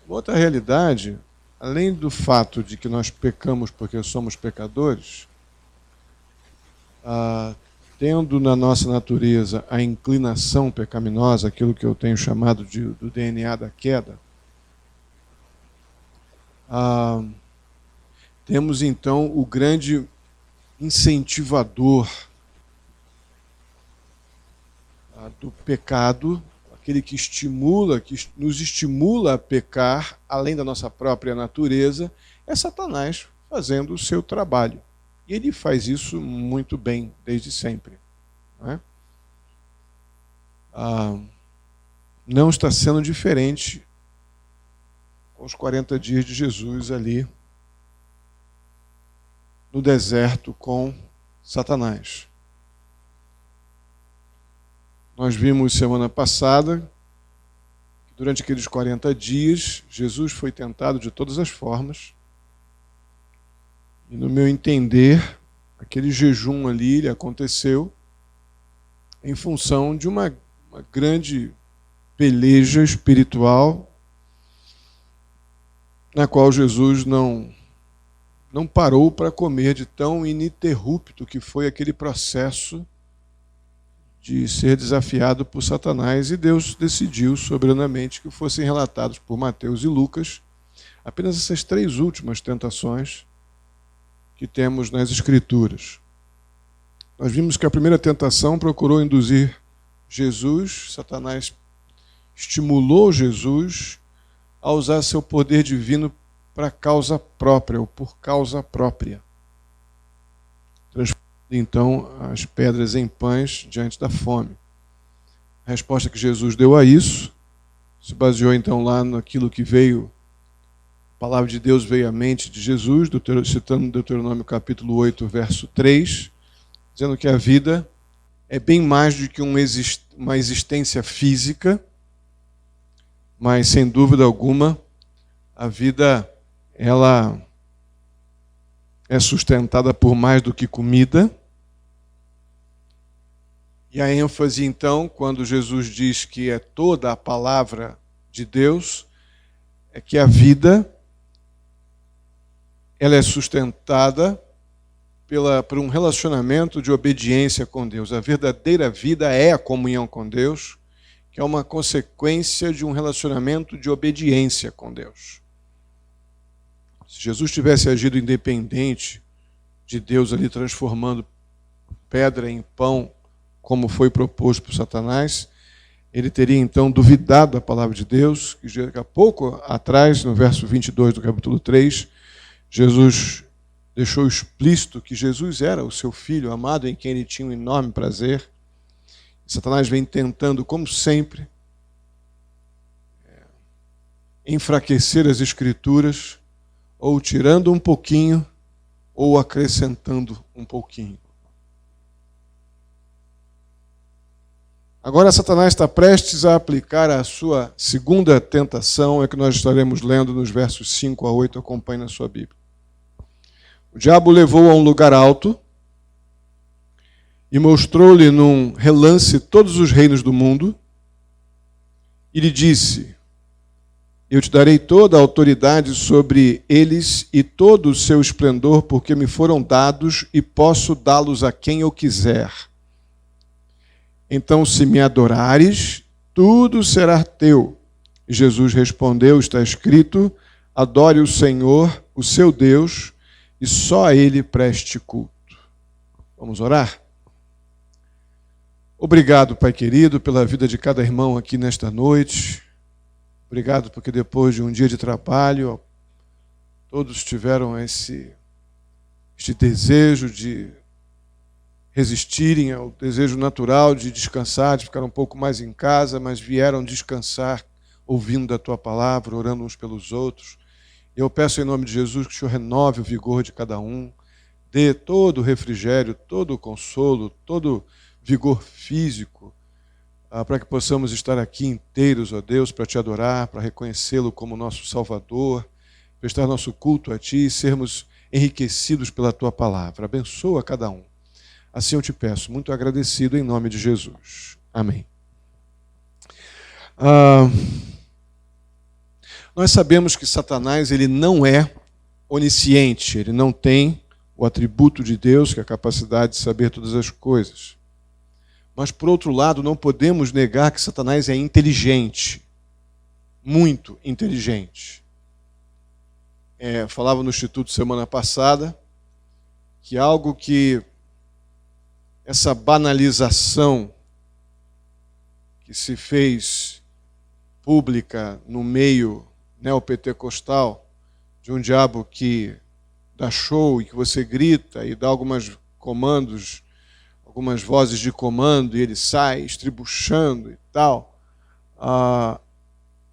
Outra realidade, além do fato de que nós pecamos porque somos pecadores, tendo na nossa natureza a inclinação pecaminosa, aquilo que eu tenho chamado do DNA da queda, temos então o grande incentivador do pecado, aquele que nos estimula a pecar, além da nossa própria natureza, é Satanás fazendo o seu trabalho. E ele faz isso muito bem, desde sempre. Não é? Não está sendo diferente com os 40 dias de Jesus ali no deserto com Satanás. Nós vimos semana passada que durante aqueles 40 dias Jesus foi tentado de todas as formas. E no meu entender, aquele jejum ali ele aconteceu em função de uma grande peleja espiritual na qual Jesus não parou para comer, de tão ininterrupto que foi aquele processo de ser desafiado por Satanás, e Deus decidiu soberanamente que fossem relatados por Mateus e Lucas apenas essas 3 últimas tentações que temos nas Escrituras. Nós vimos que a primeira tentação procurou induzir Jesus, Satanás estimulou Jesus a usar seu poder divino para causa própria, ou por causa própria, transformando então as pedras em pães diante da fome. A resposta que Jesus deu a isso se baseou então lá naquilo que veio, a palavra de Deus veio à mente de Jesus, citando Deuteronômio capítulo 8, verso 3, dizendo que a vida é bem mais do que uma existência física, mas sem dúvida alguma a vida ela é sustentada por mais do que comida. E a ênfase, então, quando Jesus diz que é toda a palavra de Deus, é que a vida ela é sustentada por um relacionamento de obediência com Deus. A verdadeira vida é a comunhão com Deus, que é uma consequência de um relacionamento de obediência com Deus. Se Jesus tivesse agido independente de Deus ali transformando pedra em pão, como foi proposto por Satanás, ele teria então duvidado da palavra de Deus, que daqui a pouco atrás, no verso 22 do capítulo 3, Jesus deixou explícito que Jesus era o seu Filho amado, em quem ele tinha um enorme prazer. Satanás vem tentando, como sempre, enfraquecer as Escrituras, ou tirando um pouquinho, ou acrescentando um pouquinho. Agora Satanás está prestes a aplicar a sua segunda tentação, é que nós estaremos lendo nos versos 5 a 8, acompanhe na sua Bíblia. O diabo levou a um lugar alto e mostrou-lhe num relance todos os reinos do mundo e lhe disse: eu te darei toda a autoridade sobre eles e todo o seu esplendor, porque me foram dados e posso dá-los a quem eu quiser. Então, se me adorares, tudo será teu. E Jesus respondeu: está escrito, adore o Senhor, o seu Deus, e só a Ele preste culto. Vamos orar? Obrigado, Pai querido, pela vida de cada irmão aqui nesta noite. Obrigado porque depois de um dia de trabalho, todos tiveram este desejo de resistirem ao desejo natural de descansar, de ficar um pouco mais em casa, mas vieram descansar ouvindo da Tua palavra, orando uns pelos outros. Eu peço em nome de Jesus que o Senhor renove o vigor de cada um, dê todo o refrigério, todo o consolo, todo o vigor físico, para que possamos estar aqui inteiros, ó Deus, para Te adorar, para reconhecê-lo como nosso Salvador, prestar nosso culto a Ti e sermos enriquecidos pela Tua palavra. Abençoa cada um. Assim eu te peço, muito agradecido em nome de Jesus. Amém. Nós sabemos que Satanás ele não é onisciente, ele não tem o atributo de Deus, que é a capacidade de saber todas as coisas. Mas, por outro lado, não podemos negar que Satanás é inteligente, muito inteligente. Falava no Instituto semana passada que algo que essa banalização que se fez pública no meio neopentecostal, de um diabo que dá show e que você grita e dá alguns comandos, algumas vozes de comando, e ele sai estribuchando e tal,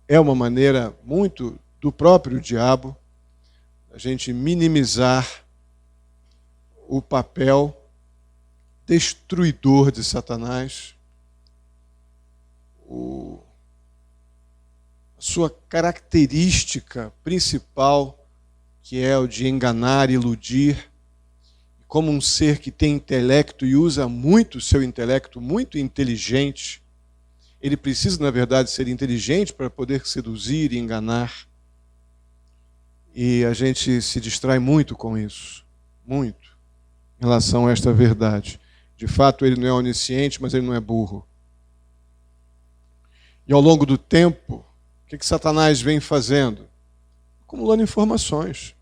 é uma maneira muito do próprio diabo a gente minimizar o papel destruidor de Satanás, a sua característica principal, que é o de enganar e iludir. Como um ser que tem intelecto e usa muito o seu intelecto, muito inteligente, ele precisa, na verdade, ser inteligente para poder seduzir e enganar. E a gente se distrai muito com isso, muito, em relação a esta verdade. De fato, ele não é onisciente, mas ele não é burro. E ao longo do tempo, o que Satanás vem fazendo? Acumulando informações.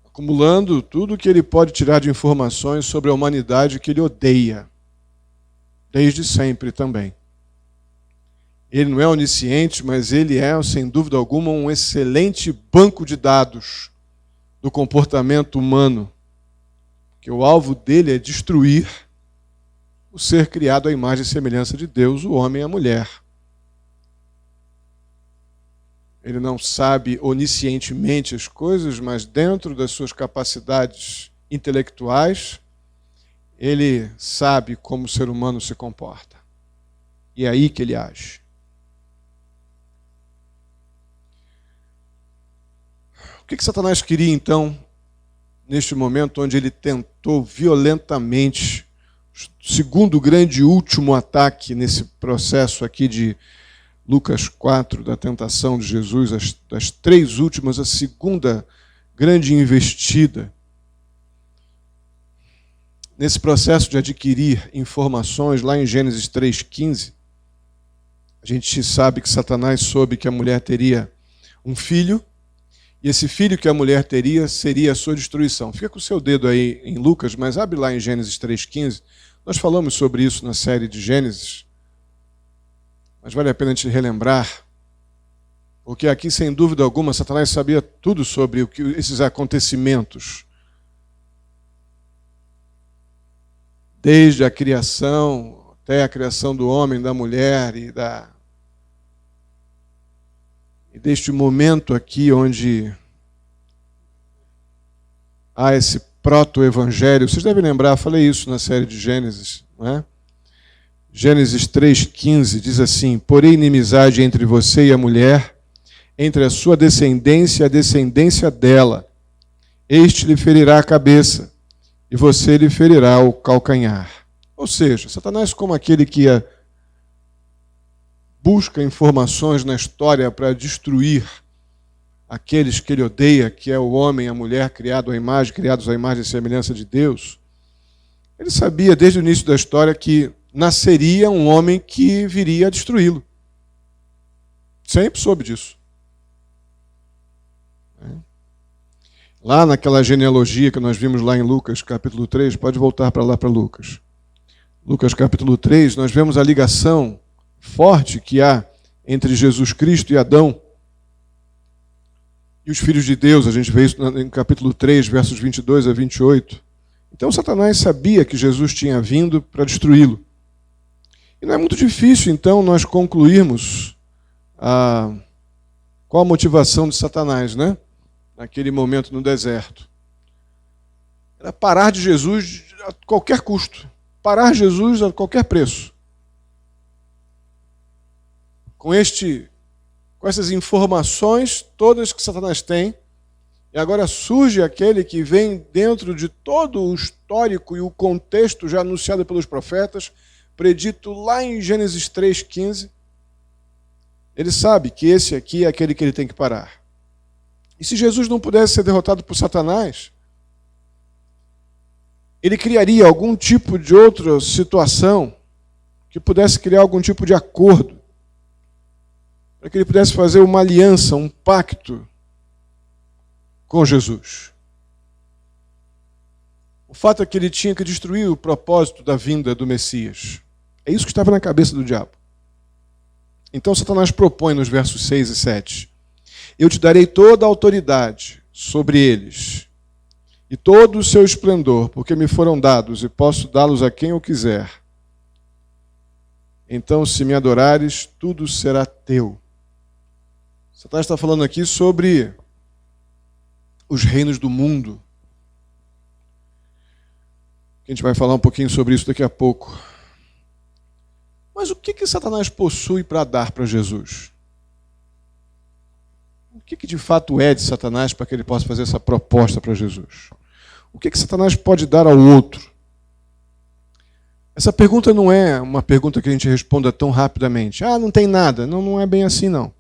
Acumulando tudo que ele pode tirar de informações sobre a humanidade que ele odeia. Desde sempre também. Ele não é onisciente, mas ele é, sem dúvida alguma, um excelente banco de dados do comportamento humano. Que o alvo dele é destruir o ser criado à imagem e semelhança de Deus, o homem e a mulher. Ele não sabe oniscientemente as coisas, mas dentro das suas capacidades intelectuais, ele sabe como o ser humano se comporta. E é aí que ele age. O que Satanás queria, então, neste momento onde ele tentou violentamente, segundo grande e último ataque nesse processo aqui de Lucas 4, da tentação de Jesus, das três últimas, a segunda grande investida, nesse processo de adquirir informações, lá em Gênesis 3,15, a gente sabe que Satanás soube que a mulher teria um filho, e esse filho que a mulher teria seria a sua destruição. Fica com o seu dedo aí em Lucas, mas abre lá em Gênesis 3,15. Nós falamos sobre isso na série de Gênesis, mas vale a pena te relembrar, porque aqui, sem dúvida alguma, Satanás sabia tudo sobre esses acontecimentos. Desde a criação até a criação do homem, da mulher e deste momento aqui onde há esse proto-evangelho. Vocês devem lembrar, falei isso na série de Gênesis, não é? Gênesis 3,15 diz assim: porém inimizade entre você e a mulher, entre a sua descendência e a descendência dela. Este lhe ferirá a cabeça, e você lhe ferirá o calcanhar. Ou seja, Satanás, como aquele que busca informações na história para destruir aqueles que ele odeia, que é o homem e a mulher criados à imagem e semelhança de Deus, ele sabia desde o início da história que nasceria um homem que viria a destruí-lo. Sempre soube disso. Lá naquela genealogia que nós vimos lá em Lucas, capítulo 3, pode voltar para lá para Lucas. Lucas, capítulo 3, nós vemos a ligação forte que há entre Jesus Cristo e Adão e os filhos de Deus. A gente vê isso em capítulo 3, versos 22 a 28. Então Satanás sabia que Jesus tinha vindo para destruí-lo. E não é muito difícil, então, nós concluirmos qual a motivação de Satanás, né? Naquele momento no deserto. Era parar de Jesus a qualquer custo. Parar Jesus a qualquer preço. Com essas informações todas que Satanás tem, e agora surge aquele que vem dentro de todo o histórico e o contexto já anunciado pelos profetas, predito lá em Gênesis 3,15, Ele sabe que esse aqui é aquele que ele tem que parar. E se Jesus não pudesse ser derrotado por Satanás, ele criaria algum tipo de outra situação que pudesse criar algum tipo de acordo, para que ele pudesse fazer uma aliança, um pacto com Jesus. O fato é que ele tinha que destruir o propósito da vinda do Messias. É isso que estava na cabeça do diabo. Então Satanás propõe nos versos 6 e 7: eu te darei toda a autoridade sobre eles e todo o seu esplendor, porque me foram dados e posso dá-los a quem eu quiser. Então, se me adorares, tudo será teu. Satanás está falando aqui sobre os reinos do mundo. A gente vai falar um pouquinho sobre isso daqui a pouco. Mas o que Satanás possui para dar para Jesus? O que de fato é de Satanás para que ele possa fazer essa proposta para Jesus? O que Satanás pode dar ao outro? Essa pergunta não é uma pergunta que a gente responda tão rapidamente. Ah, não tem nada. Não, não é bem assim, não.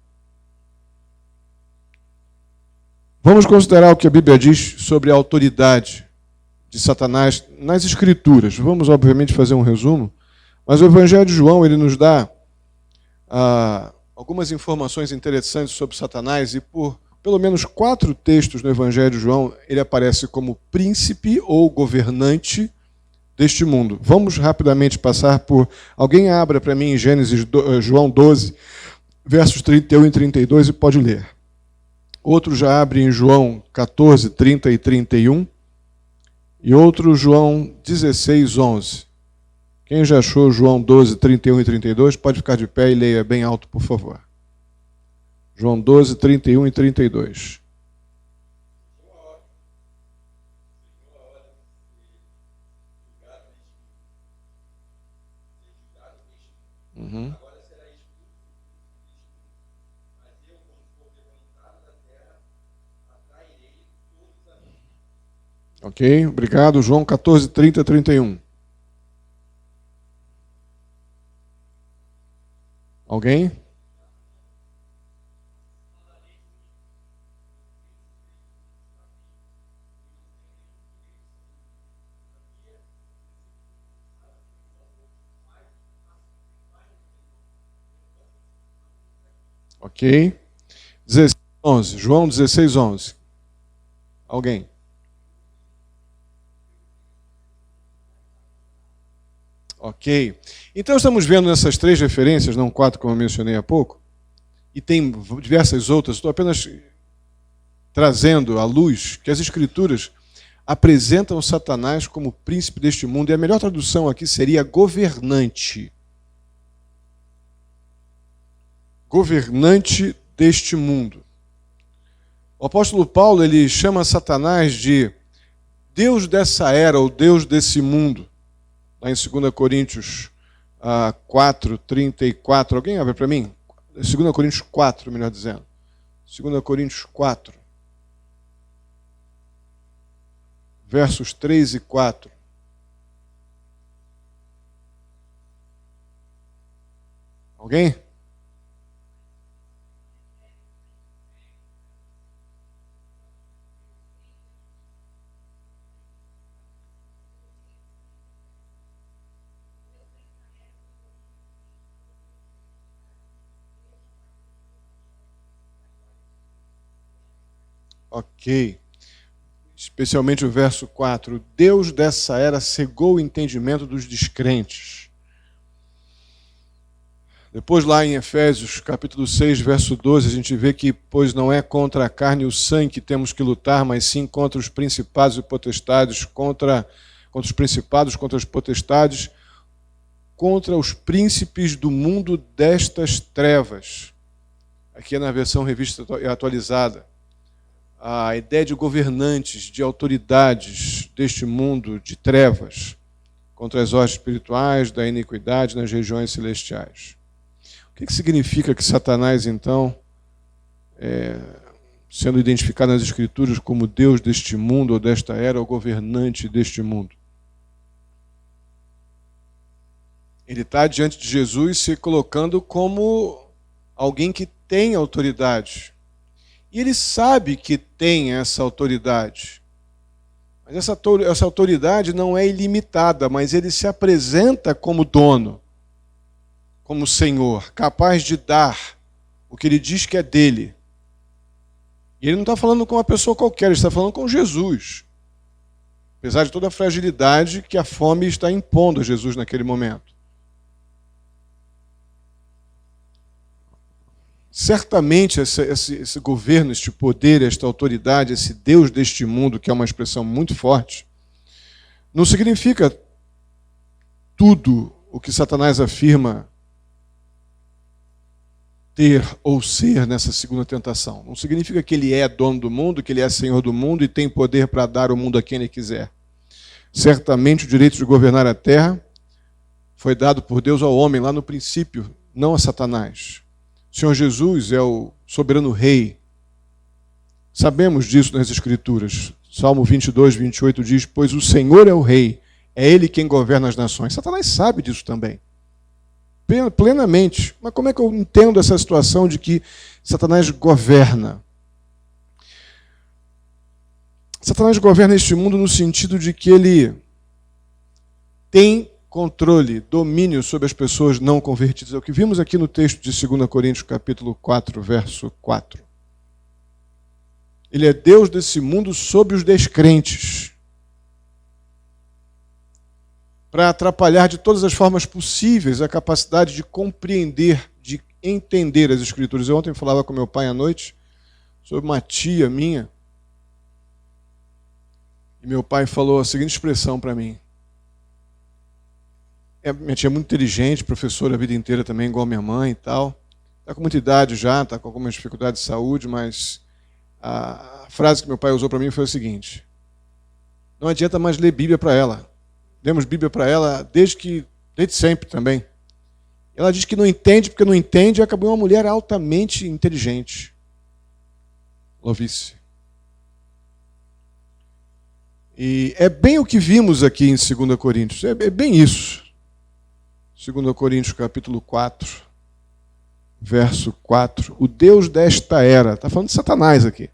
Vamos considerar o que a Bíblia diz sobre a autoridade de Satanás nas Escrituras. Vamos, obviamente, fazer um resumo, mas o Evangelho de João ele nos dá algumas informações interessantes sobre Satanás, e por pelo menos 4 textos no Evangelho de João ele aparece como príncipe ou governante deste mundo. Vamos rapidamente passar por... Alguém abra para mim em João 12, versos 31 e 32 e pode ler. Outro já abre em João 14, 30 e 31. E outro, João 16, 11. Quem já achou João 12, 31 e 32, pode ficar de pé e leia bem alto, por favor. João 12, 31 e 32. Uhum. Ok, obrigado. João 14, 30 e 31. Alguém? Ok. 16, 11. João 16, 11. Alguém? Ok. Então estamos vendo nessas 3 referências, não 4 como eu mencionei há pouco, e tem diversas outras, estou apenas trazendo à luz que as Escrituras apresentam Satanás como príncipe deste mundo, e a melhor tradução aqui seria governante. Governante deste mundo. O apóstolo Paulo ele chama Satanás de Deus dessa era, ou Deus desse mundo. Lá em 2 Coríntios 4, 34. Alguém abre para mim? 2 Coríntios 4, melhor dizendo. 2 Coríntios 4. Versos 3 e 4. Alguém? Ok. Especialmente o verso 4. Deus dessa era cegou o entendimento dos descrentes. Depois lá em Efésios, capítulo 6, verso 12, a gente vê que, pois não é contra a carne e o sangue que temos que lutar, mas sim contra os principados e potestades, contra os principados, contra as potestades, contra os príncipes do mundo destas trevas. Aqui é na versão revista atualizada. A ideia de governantes, de autoridades deste mundo de trevas, contra as hostes espirituais da iniquidade nas regiões celestiais. O que significa que Satanás, então, sendo identificado nas Escrituras como Deus deste mundo ou desta era, o governante deste mundo? Ele está diante de Jesus se colocando como alguém que tem autoridade. E ele sabe que tem essa autoridade. Mas essa autoridade não é ilimitada, mas ele se apresenta como dono, como Senhor, capaz de dar o que ele diz que é dele. E ele não está falando com uma pessoa qualquer, ele está falando com Jesus. Apesar de toda a fragilidade que a fome está impondo a Jesus naquele momento. Certamente esse governo, este poder, esta autoridade, esse Deus deste mundo, que é uma expressão muito forte, não significa tudo o que Satanás afirma ter ou ser nessa segunda tentação. Não significa que ele é dono do mundo, que ele é senhor do mundo e tem poder para dar o mundo a quem ele quiser. Certamente o direito de governar a terra foi dado por Deus ao homem lá no princípio, não a Satanás. O Senhor Jesus é o soberano rei. Sabemos disso nas Escrituras. Salmo 22, 28 diz: pois o Senhor é o rei, é ele quem governa as nações. Satanás sabe disso também. Plenamente. Mas como é que eu entendo essa situação de que Satanás governa? Satanás governa este mundo no sentido de que ele tem controle, domínio sobre as pessoas não convertidas. É o que vimos aqui no texto de 2 Coríntios, capítulo 4, verso 4. Ele é Deus desse mundo sobre os descrentes, para atrapalhar de todas as formas possíveis a capacidade de compreender, de entender as Escrituras. Eu ontem falava com meu pai à noite sobre uma tia minha, e meu pai falou a seguinte expressão para mim. Minha tia é muito inteligente, professora a vida inteira também, igual minha mãe e tal. Está com muita idade já, está com algumas dificuldades de saúde, mas a frase que meu pai usou para mim foi a seguinte: não adianta mais ler Bíblia para ela. Demos Bíblia para ela desde sempre também. Ela diz que não entende porque não entende e acabou uma mulher altamente inteligente. Lovice. E é bem o que vimos aqui em 2 Coríntios. É bem isso. 2 Coríntios capítulo 4, verso 4. O Deus desta era, está falando de Satanás aqui,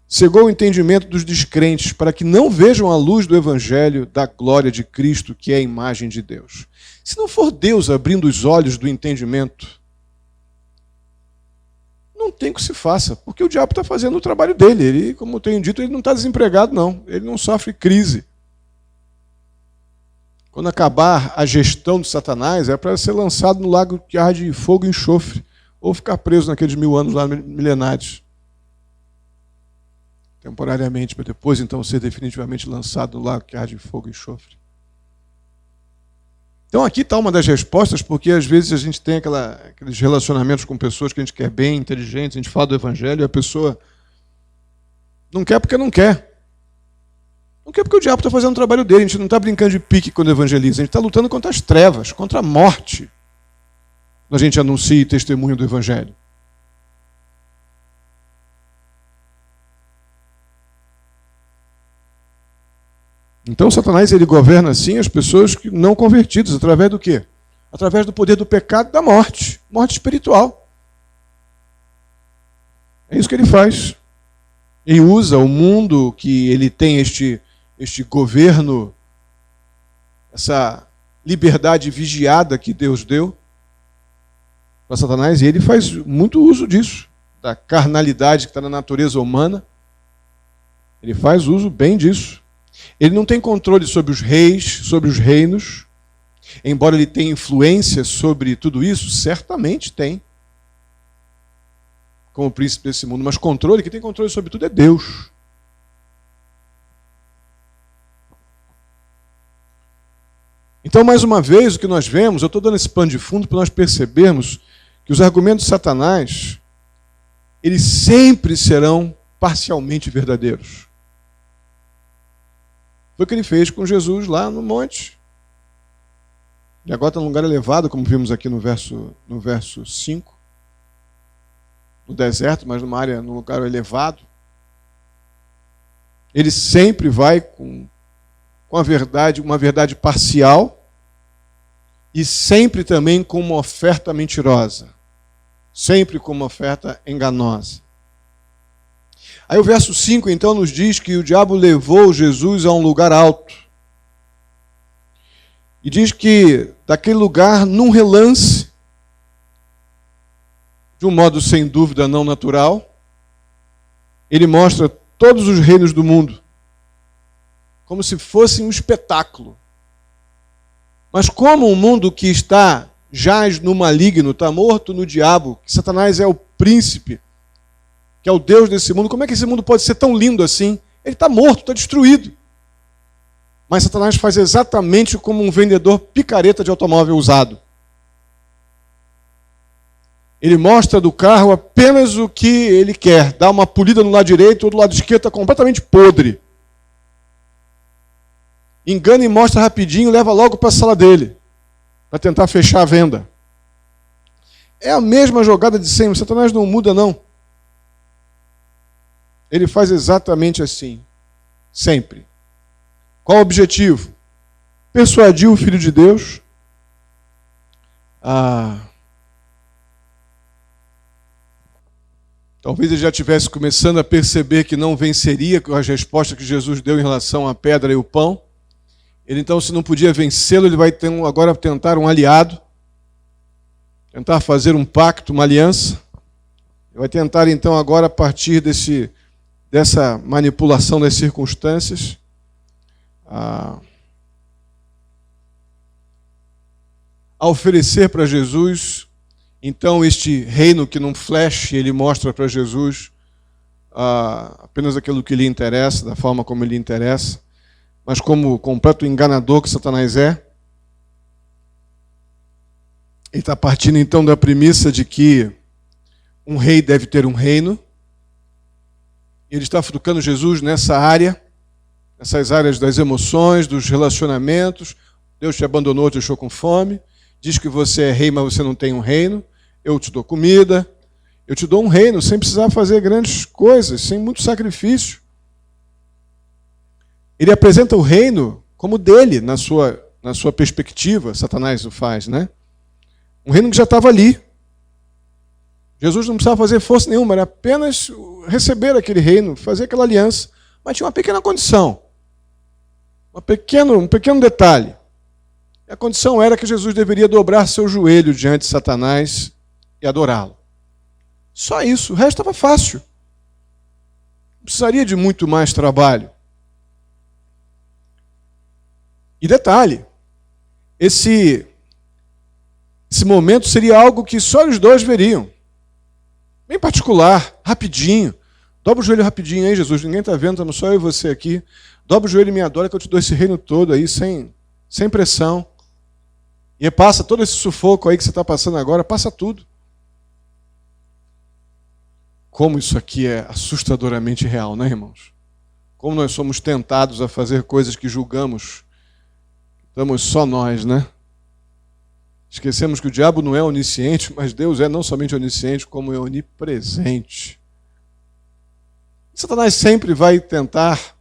cegou o entendimento dos descrentes para que não vejam a luz do Evangelho da glória de Cristo, que é a imagem de Deus. Se não for Deus abrindo os olhos do entendimento, não tem que se faça, porque o diabo está fazendo o trabalho dele. Ele, como eu tenho dito, ele não está desempregado, não. Ele não sofre crise. Quando acabar a gestão de Satanás, é para ser lançado no lago que arde fogo e enxofre, ou ficar preso naqueles 1000 anos lá milenares. Temporariamente, para depois então ser definitivamente lançado no lago que arde fogo e enxofre. Então aqui está uma das respostas, porque às vezes a gente tem aqueles relacionamentos com pessoas que a gente quer bem, inteligentes, a gente fala do Evangelho e a pessoa não quer porque não quer. Não quer porque o diabo está fazendo o trabalho dele. A gente não está brincando de pique quando evangeliza. A gente está lutando contra as trevas, contra a morte. Quando a gente anuncia e testemunha do Evangelho. Então Satanás ele governa assim as pessoas que não convertidas. Através do quê? Através do poder do pecado e da morte. Morte espiritual. É isso que ele faz. Ele usa o mundo que ele tem este governo, essa liberdade vigiada que Deus deu para Satanás, e ele faz muito uso disso, da carnalidade que está na natureza humana. Ele faz uso bem disso. Ele não tem controle sobre os reis, sobre os reinos, embora ele tenha influência sobre tudo isso, certamente tem, como príncipe desse mundo, mas controle, quem tem controle sobre tudo é Deus. Então, mais uma vez, o que nós vemos, eu estou dando esse pano de fundo para nós percebermos que os argumentos de Satanás, eles sempre serão parcialmente verdadeiros. Foi o que ele fez com Jesus lá no monte. E agora está num lugar elevado, como vimos aqui no verso 5. No deserto, mas num lugar elevado. Ele sempre vai com a verdade, uma verdade parcial, e sempre também com uma oferta mentirosa. sempre com uma oferta enganosa. Aí o verso 5 então nos diz que o diabo levou Jesus a um lugar alto. E diz que daquele lugar, num relance, de um modo sem dúvida não natural, ele mostra todos os reinos do mundo, como se fosse um espetáculo. Mas como um mundo que jaz no maligno, está morto no diabo, que Satanás é o príncipe, que é o Deus desse mundo, como é que esse mundo pode ser tão lindo assim? Ele está morto, está destruído. Mas Satanás faz exatamente como um vendedor picareta de automóvel usado. Ele mostra do carro apenas o que ele quer. Dá uma polida no lado direito, ou do lado esquerdo está completamente podre. Engana e mostra rapidinho, leva logo para a sala dele, para tentar fechar a venda. É a mesma jogada de sempre. Satanás não muda, não. Ele faz exatamente assim. Sempre. Qual o objetivo? Persuadir o Filho de Deus a... Talvez ele já estivesse começando a perceber que não venceria com as respostas que Jesus deu em relação à pedra e o pão. Ele então, se não podia vencê-lo, ele vai agora tentar um aliado, tentar fazer um pacto, uma aliança. Ele vai tentar então agora, a partir dessa manipulação das circunstâncias, a oferecer para Jesus, então, este reino que num flash ele mostra para Jesus apenas aquilo que lhe interessa, da forma como lhe interessa, mas como o completo enganador que Satanás é. Ele está partindo então da premissa de que um rei deve ter um reino. Ele está futucando Jesus nessa área, nessas áreas das emoções, dos relacionamentos. Deus te abandonou, te deixou com fome. Diz que você é rei, mas você não tem um reino. Eu te dou comida. Eu te dou um reino sem precisar fazer grandes coisas, sem muito sacrifício. Ele apresenta o reino como dele, na sua perspectiva. Satanás o faz, né? Um reino que já estava ali. Jesus não precisava fazer força nenhuma, era apenas receber aquele reino, fazer aquela aliança. Mas tinha uma pequena condição. Um pequeno detalhe. A condição era que Jesus deveria dobrar seu joelho diante de Satanás e adorá-lo. Só isso, o resto estava fácil. Não precisaria de muito mais trabalho. E detalhe, esse momento seria algo que só os dois veriam. Bem particular, rapidinho. Dobra o joelho rapidinho aí, Jesus. Ninguém está vendo, estamos só eu e você aqui. Dobra o joelho e me adora que eu te dou esse reino todo aí, sem pressão. E passa todo esse sufoco aí que você está passando agora, passa tudo. Como isso aqui é assustadoramente real, né, irmãos? Como nós somos tentados a fazer coisas que julgamos. Estamos só nós, né? Esquecemos que o diabo não é onisciente, mas Deus é não somente onisciente, como é onipresente. Satanás sempre vai tentar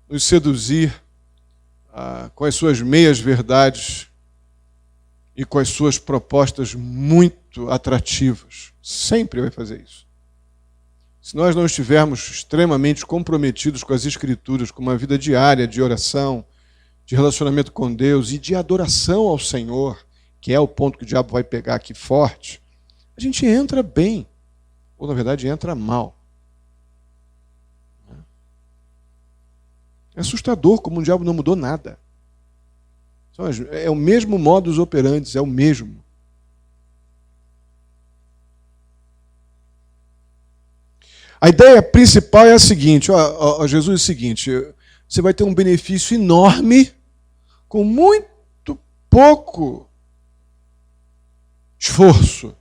nos seduzir com as suas meias verdades e com as suas propostas muito atrativas. Sempre vai fazer isso. Se nós não estivermos extremamente comprometidos com as Escrituras, com uma vida diária de oração, de relacionamento com Deus e de adoração ao Senhor, que é o ponto que o diabo vai pegar aqui forte, a gente entra bem, ou na verdade entra mal. É assustador como o diabo não mudou nada. É o mesmo modus operandi, é o mesmo. A ideia principal é a seguinte, Jesus é o seguinte, você vai ter um benefício enorme com muito pouco esforço.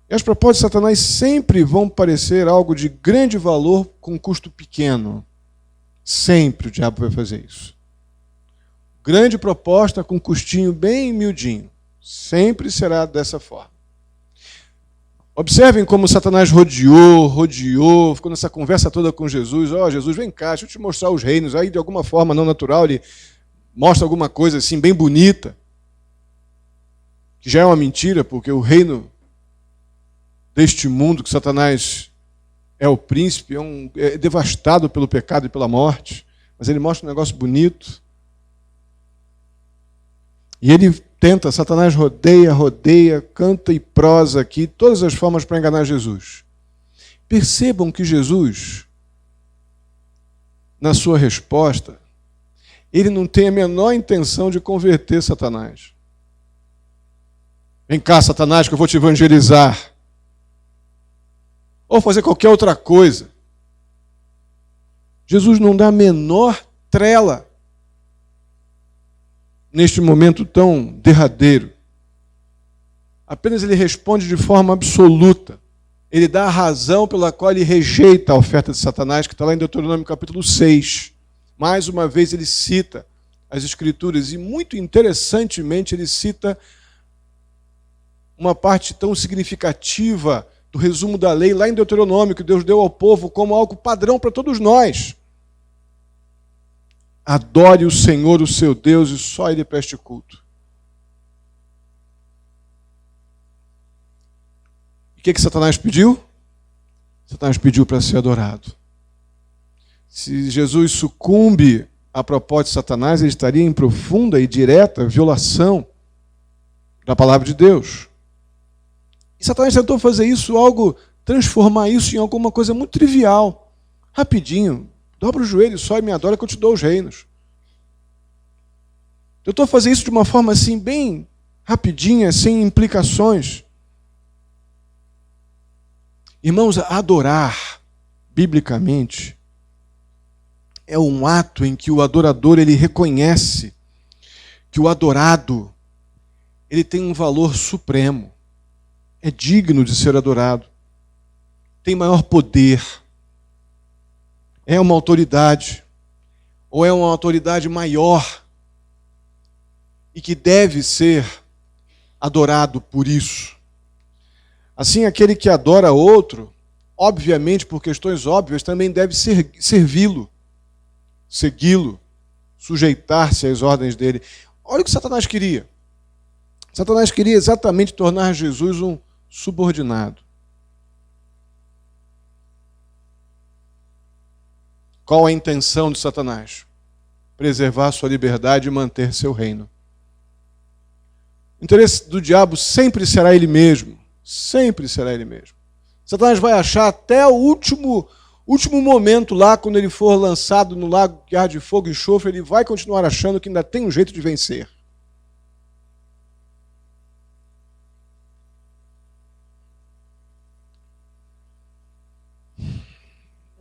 E as propostas de Satanás sempre vão parecer algo de grande valor com custo pequeno. Sempre o diabo vai fazer isso. Grande proposta com custinho bem miudinho. Sempre será dessa forma. Observem como Satanás rodeou, ficou nessa conversa toda com Jesus. Jesus, vem cá, deixa eu te mostrar os reinos. Aí, de alguma forma não natural, ele mostra alguma coisa assim, bem bonita, que já é uma mentira, porque o reino deste mundo, que Satanás é o príncipe, é devastado pelo pecado e pela morte, mas ele mostra um negócio bonito. E ele tenta, Satanás rodeia, canta e prosa aqui, todas as formas para enganar Jesus. Percebam que Jesus, na sua resposta, ele não tem a menor intenção de converter Satanás. Vem cá, Satanás, que eu vou te evangelizar. Ou fazer qualquer outra coisa. Jesus não dá a menor trela neste momento tão derradeiro. Apenas ele responde de forma absoluta. Ele dá a razão pela qual ele rejeita a oferta de Satanás, que está lá em Deuteronômio capítulo 6. Mais uma vez ele cita as Escrituras e, muito interessantemente, ele cita uma parte tão significativa do resumo da lei lá em Deuteronômio, que Deus deu ao povo como algo padrão para todos nós. Adore o Senhor, o seu Deus, e só Ele preste culto. E o que Satanás pediu? Satanás pediu para ser adorado. Se Jesus sucumbe à proposta de Satanás, ele estaria em profunda e direta violação da palavra de Deus. E Satanás tentou fazer isso, transformar isso em alguma coisa muito trivial. Rapidinho, dobra o joelho só e me adora que eu te dou os reinos. Tentou fazer isso de uma forma assim, bem rapidinha, sem implicações. Irmãos, adorar, biblicamente, é um ato em que o adorador ele reconhece que o adorado ele tem um valor supremo, é digno de ser adorado, tem maior poder, é uma autoridade, ou é uma autoridade maior e que deve ser adorado por isso. Assim, aquele que adora outro, obviamente, por questões óbvias, também deve servi-lo, segui-lo, sujeitar-se às ordens dele. Olha o que Satanás queria. Satanás queria exatamente tornar Jesus um subordinado. Qual a intenção de Satanás? Preservar sua liberdade e manter seu reino. O interesse do diabo sempre será ele mesmo. Sempre será ele mesmo. Satanás vai achar até o último momento lá, quando ele for lançado no lago que arde fogo e enxofre, ele vai continuar achando que ainda tem um jeito de vencer.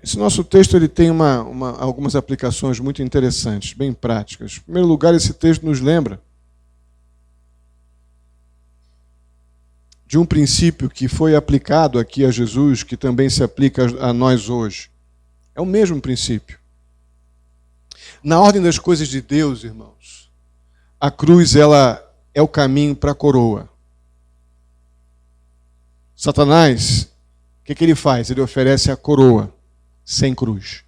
Esse nosso texto ele tem algumas aplicações muito interessantes, bem práticas. Em primeiro lugar, esse texto nos lembra de um princípio que foi aplicado aqui a Jesus, que também se aplica a nós hoje. É o mesmo princípio. Na ordem das coisas de Deus, irmãos, a cruz ela é o caminho para a coroa. Satanás, o que ele faz? Ele oferece a coroa sem cruz.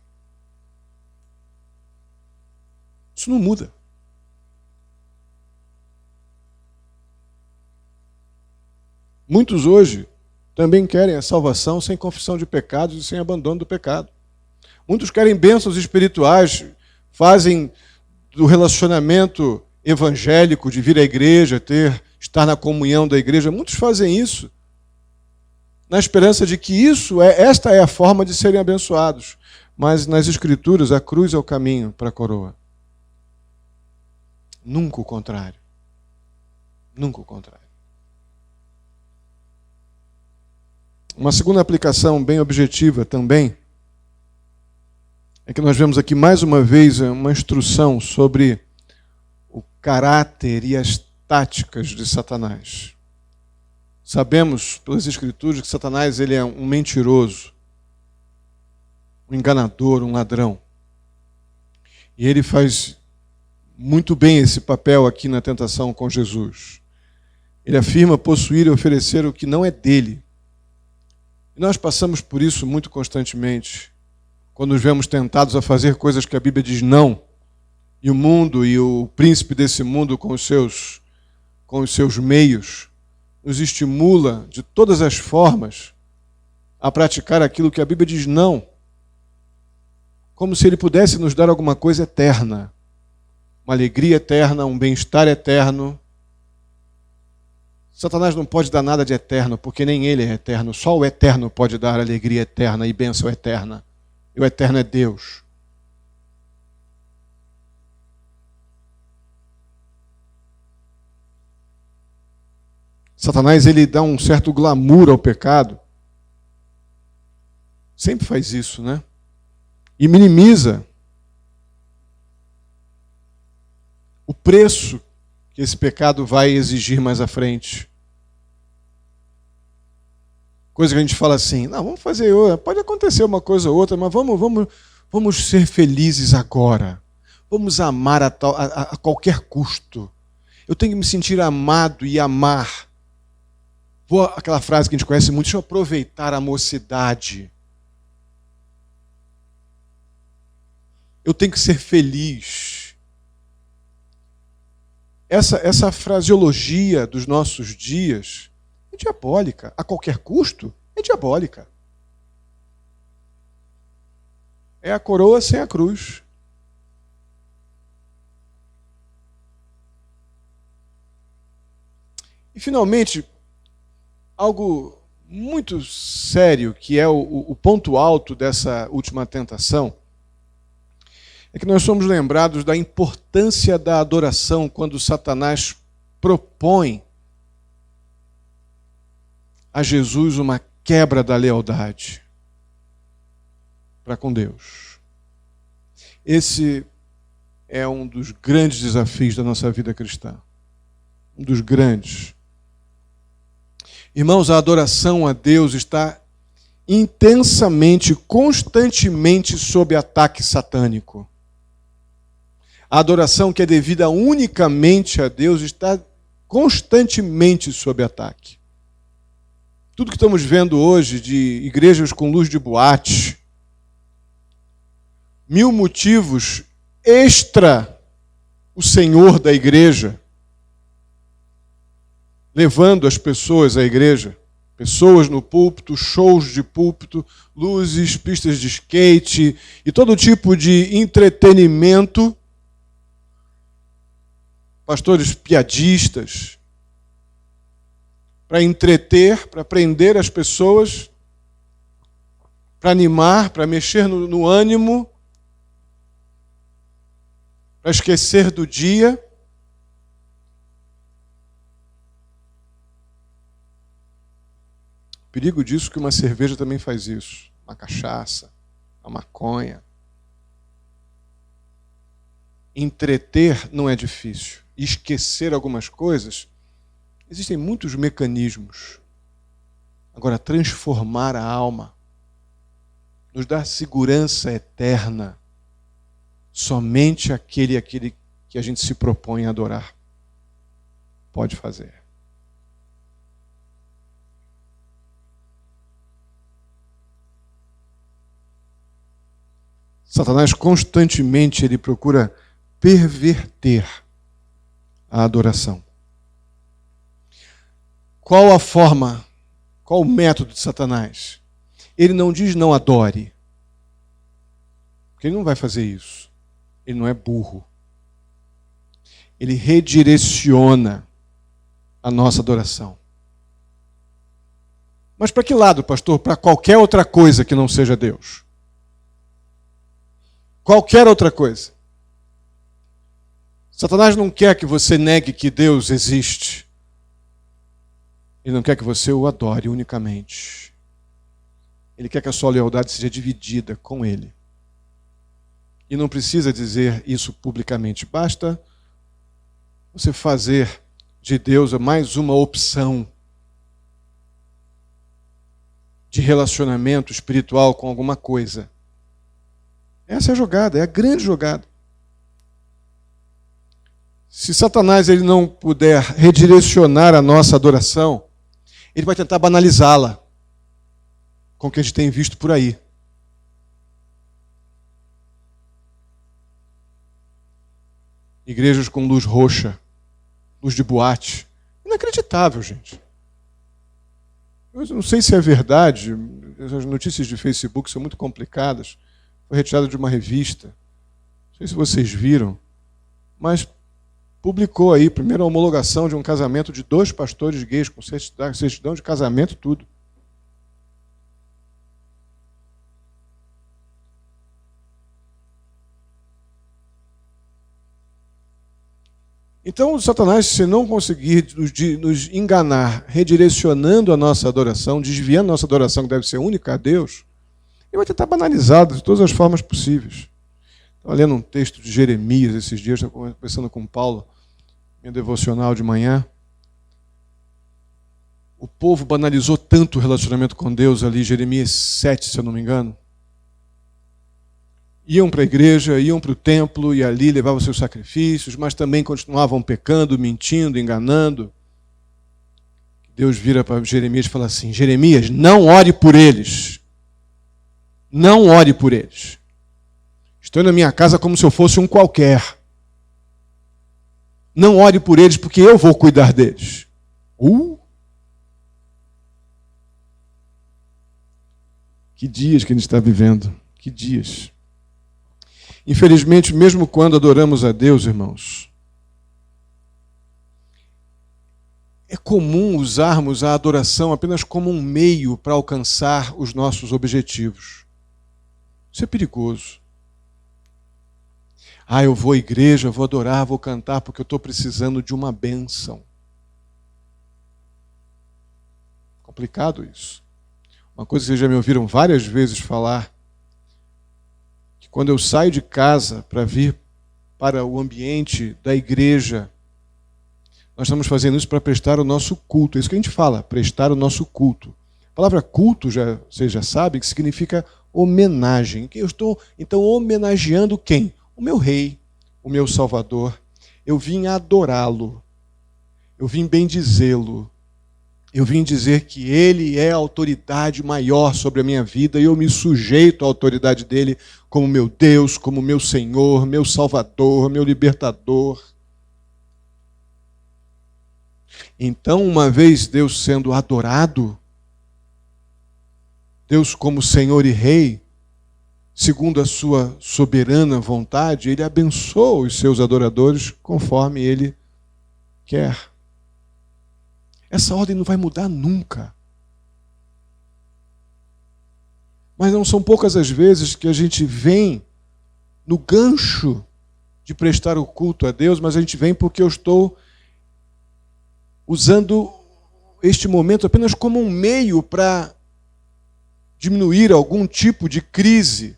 Isso não muda. Muitos hoje também querem a salvação sem confissão de pecados e sem abandono do pecado. Muitos querem bênçãos espirituais, fazem do relacionamento evangélico, de vir à igreja, estar na comunhão da igreja. Muitos fazem isso na esperança de que esta é a forma de serem abençoados. Mas nas Escrituras, a cruz é o caminho para a coroa. Nunca o contrário. Nunca o contrário. Uma segunda aplicação bem objetiva também é que nós vemos aqui mais uma vez uma instrução sobre o caráter e as táticas de Satanás. Sabemos pelas Escrituras que Satanás ele é um mentiroso, um enganador, um ladrão. E ele faz muito bem esse papel aqui na tentação com Jesus. Ele afirma possuir e oferecer o que não é dele. E nós passamos por isso muito constantemente, quando nos vemos tentados a fazer coisas que a Bíblia diz não, e o mundo e o príncipe desse mundo com os seus meios nos estimula de todas as formas a praticar aquilo que a Bíblia diz não, como se ele pudesse nos dar alguma coisa eterna, uma alegria eterna, um bem-estar eterno. Satanás não pode dar nada de eterno, porque nem ele é eterno. Só o eterno pode dar alegria eterna e bênção eterna. E o eterno é Deus. Satanás, ele dá um certo glamour ao pecado. Sempre faz isso, né? E minimiza o preço que esse pecado vai exigir mais à frente. Coisa que a gente fala assim, não, vamos fazer, pode acontecer uma coisa ou outra, mas vamos ser felizes agora. Vamos amar a qualquer custo. Eu tenho que me sentir amado e amar. Aquela frase que a gente conhece muito, deixa eu aproveitar a mocidade. Eu tenho que ser feliz. Essa fraseologia dos nossos dias é diabólica. A qualquer custo, é diabólica. É a coroa sem a cruz. E, finalmente, algo muito sério, que é o ponto alto dessa última tentação, é que nós somos lembrados da importância da adoração quando Satanás propõe a Jesus uma quebra da lealdade para com Deus. Esse é um dos grandes desafios da nossa vida cristã. Um dos grandes. Irmãos, a adoração a Deus está intensamente, constantemente sob ataque satânico. A adoração que é devida unicamente a Deus está constantemente sob ataque. Tudo que estamos vendo hoje de igrejas com luz de boate, 1000 motivos extra o Senhor da igreja, levando as pessoas à igreja, pessoas no púlpito, shows de púlpito, luzes, pistas de skate e todo tipo de entretenimento, pastores piadistas, para entreter, para prender as pessoas, para animar, para mexer no ânimo, para esquecer do dia. O perigo disso é que uma cerveja também faz isso, uma cachaça, uma maconha. Entreter não é difícil. Esquecer algumas coisas, existem muitos mecanismos. Agora, transformar a alma, nos dar segurança eterna, somente aquele que a gente se propõe a adorar pode fazer. Satanás constantemente ele procura perverter a adoração. Qual a forma, qual o método de Satanás? Ele não diz não adore. Porque ele não vai fazer isso. Ele não é burro. Ele redireciona a nossa adoração. Mas para que lado, pastor? Para qualquer outra coisa que não seja Deus. Qualquer outra coisa. Satanás não quer que você negue que Deus existe. Ele não quer que você o adore unicamente. Ele quer que a sua lealdade seja dividida com Ele. E não precisa dizer isso publicamente. Basta você fazer de Deus mais uma opção de relacionamento espiritual com alguma coisa. Essa é a jogada, é a grande jogada. Se Satanás ele não puder redirecionar a nossa adoração, ele vai tentar banalizá-la, com o que a gente tem visto por aí. Igrejas com luz roxa, luz de boate. Inacreditável, gente. Eu não sei se é verdade, as notícias de Facebook são muito complicadas. Foi retirada de uma revista. Não sei se vocês viram, mas publicou aí, primeiro, a homologação de um casamento de 2 pastores gays, com certidão de casamento, tudo. Então, o Satanás, se não conseguir nos enganar, redirecionando a nossa adoração, desviando a nossa adoração, que deve ser única a Deus, ele vai tentar banalizar de todas as formas possíveis. Estava lendo um texto de Jeremias esses dias, estava conversando com Paulo, minha devocional de manhã. O povo banalizou tanto o relacionamento com Deus ali, Jeremias 7, se eu não me engano. Iam para a igreja, iam para o templo e ali levavam seus sacrifícios, mas também continuavam pecando, mentindo, enganando. Deus vira para Jeremias e fala assim: Jeremias, não ore por eles. Não ore por eles. Estou na minha casa como se eu fosse um qualquer. Não ore por eles porque eu vou cuidar deles. Que dias que a gente está vivendo. Que dias. Infelizmente, mesmo quando adoramos a Deus, irmãos, é comum usarmos a adoração apenas como um meio para alcançar os nossos objetivos. Isso é perigoso. Eu vou à igreja, vou adorar, vou cantar porque eu estou precisando de uma bênção. Complicado isso. Uma coisa que vocês já me ouviram várias vezes falar, quando eu saio de casa para vir para o ambiente da igreja, nós estamos fazendo isso para prestar o nosso culto. É isso que a gente fala, prestar o nosso culto. A palavra culto, vocês já sabem, que significa homenagem. Eu estou, então, homenageando quem? O meu rei, o meu salvador. Eu vim adorá-lo. Eu vim bendizê-lo. Eu vim dizer que ele é a autoridade maior sobre a minha vida e eu me sujeito à autoridade dele como meu Deus, como meu Senhor, meu Salvador, meu Libertador. Então, uma vez Deus sendo adorado, Deus como Senhor e Rei, segundo a sua soberana vontade, ele abençoa os seus adoradores conforme ele quer. Essa ordem não vai mudar nunca. Mas não são poucas as vezes que a gente vem no gancho de prestar o culto a Deus, mas a gente vem porque eu estou usando este momento apenas como um meio para diminuir algum tipo de crise.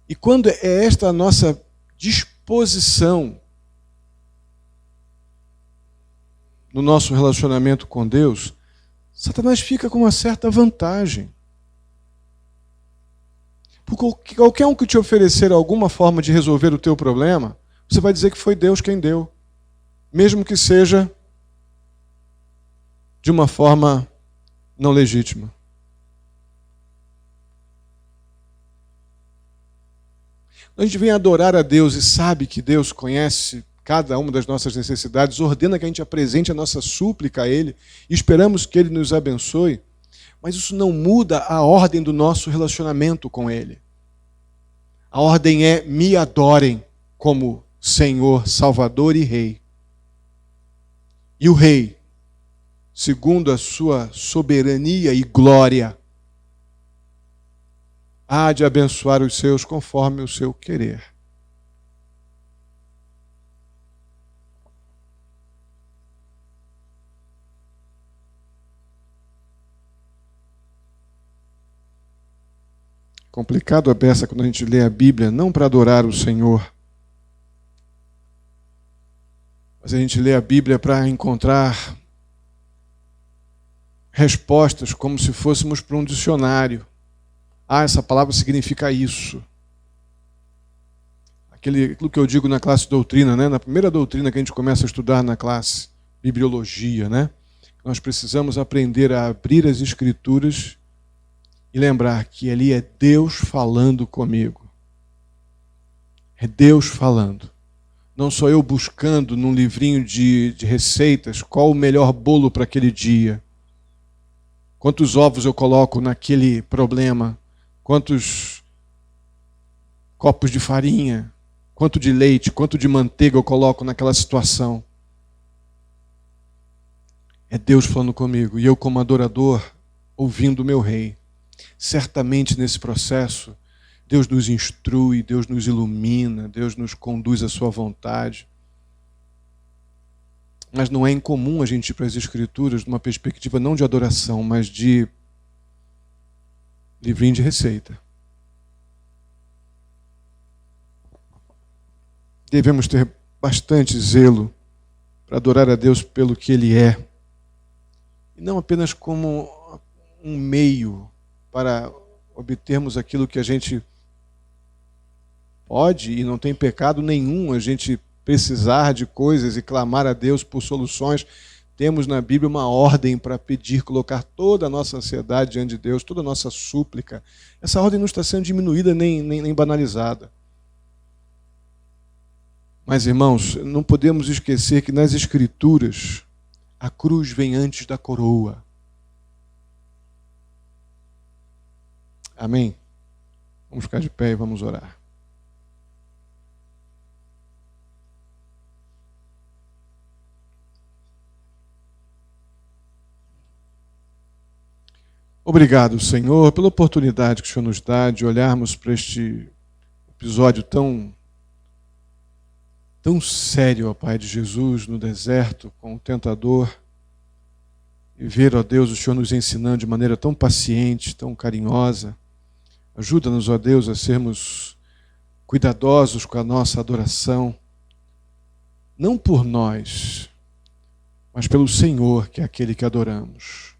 E quando é esta a nossa disposição no nosso relacionamento com Deus, Satanás fica com uma certa vantagem. Porque qualquer um que te oferecer alguma forma de resolver o teu problema, você vai dizer que foi Deus quem deu. Mesmo que seja de uma forma não legítima. A gente vem adorar a Deus e sabe que Deus conhece cada uma das nossas necessidades, ordena que a gente apresente a nossa súplica a Ele e esperamos que Ele nos abençoe, mas isso não muda a ordem do nosso relacionamento com Ele. A ordem é: me adorem como Senhor, Salvador e Rei. E o Rei, segundo a sua soberania e glória, há de abençoar os seus conforme o seu querer. Complicado a peça quando a gente lê a Bíblia, não para adorar o Senhor, mas a gente lê a Bíblia para encontrar respostas como se fôssemos para um dicionário. Essa palavra significa isso. Aquilo que eu digo na classe de doutrina, né? Na primeira doutrina que a gente começa a estudar na classe, bibliologia, né? Nós precisamos aprender a abrir as Escrituras e lembrar que ali é Deus falando comigo. É Deus falando. Não sou eu buscando num livrinho de receitas qual o melhor bolo para aquele dia. Quantos ovos eu coloco naquele problema? Quantos copos de farinha? Quanto de leite? Quanto de manteiga eu coloco naquela situação? É Deus falando comigo e eu, como adorador, ouvindo o meu rei. Certamente nesse processo, Deus nos instrui, Deus nos ilumina, Deus nos conduz à sua vontade. Mas não é incomum a gente ir para as Escrituras numa perspectiva não de adoração, mas de livrinho de receita. Devemos ter bastante zelo para adorar a Deus pelo que Ele é, e não apenas como um meio para obtermos aquilo que a gente pode, e não tem pecado nenhum a gente precisar de coisas e clamar a Deus por soluções. Temos na Bíblia uma ordem para pedir, colocar toda a nossa ansiedade diante de Deus, toda a nossa súplica. Essa ordem não está sendo diminuída nem banalizada. Mas, irmãos, não podemos esquecer que nas Escrituras a cruz vem antes da coroa. Amém? Vamos ficar de pé e vamos orar. Obrigado, Senhor, pela oportunidade que o Senhor nos dá de olharmos para este episódio tão sério, ó Pai de Jesus, no deserto, com o tentador, e ver, ó Deus, o Senhor nos ensinando de maneira tão paciente, tão carinhosa. Ajuda-nos, ó Deus, a sermos cuidadosos com a nossa adoração, não por nós, mas pelo Senhor, que é aquele que adoramos.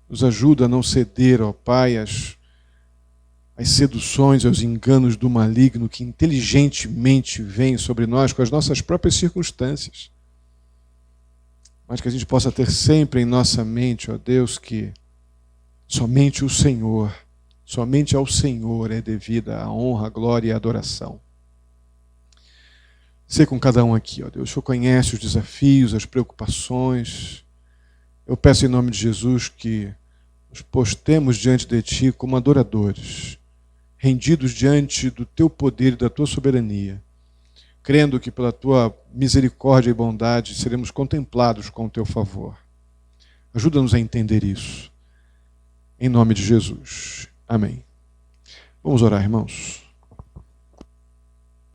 Nos ajuda a não ceder, ó Pai, às seduções, aos enganos do maligno que inteligentemente vem sobre nós com as nossas próprias circunstâncias. Mas que a gente possa ter sempre em nossa mente, ó Deus, que somente o Senhor, somente ao Senhor é devida a honra, a glória e a adoração. Sei com cada um aqui, ó Deus, o Senhor conhece os desafios, as preocupações. Eu peço em nome de Jesus que nos postemos diante de Ti como adoradores, rendidos diante do Teu poder e da Tua soberania, crendo que pela Tua misericórdia e bondade seremos contemplados com o Teu favor. Ajuda-nos a entender isso. Em nome de Jesus. Amém. Vamos orar, irmãos.